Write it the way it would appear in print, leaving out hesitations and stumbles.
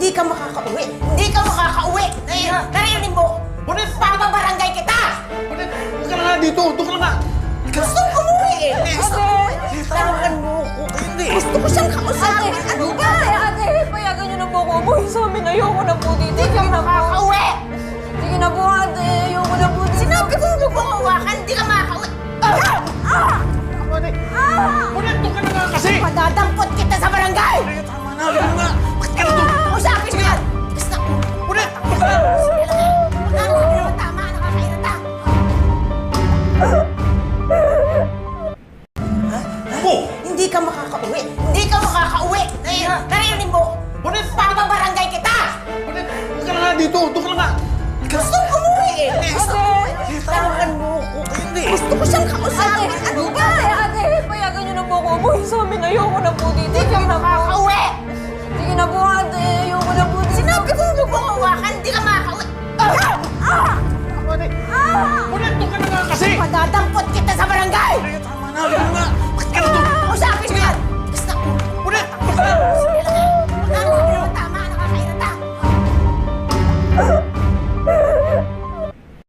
Hindi ka makakauwi! Hindi ka makakauwi! Narinig mo? Bunit! Papabarangay kita! Bunit! Huwag ka na nga dito! Doon ka na nga! Gusto ko umuwi eh! Gusto ko Tawagan mo ako! Hindi! Gusto ko siyang kausapin! Ano ba? Ate, payagan niyo na po ako umuwi sa amin. Ayoko na po dito. Hindi ka Sige na po. makakauwi! Sige na po, ate. Ayoko na po dito. Sinabi ko huwag mong hawakan! Hindi ka makakauwi! Bunit! Bunit! Doon ka na nga kasi! Madadampot kita sa barangay! Ay, tama na! Doon na! Bakit ka na doon? Usapin mo yan! Basta ko! Bunit! Doon ka na! Tama, nakakairita! Oh! Hindi ka makakauwi! Hindi ka makakauwi! Narinig mo? Bunit! Papabarangay kita! Bunit! Huwag ka na nga dito! Doon ka na nga! Gusto ko umuwi eh! Gusto ko Tawagan mo ako! Hindi! Gusto ko siyang kausapin! Ano ba? Ate, payagan niyo na po ako umuwi sa amin. Ayoko na po dito. Hindi ka Sige na po. makakauwi!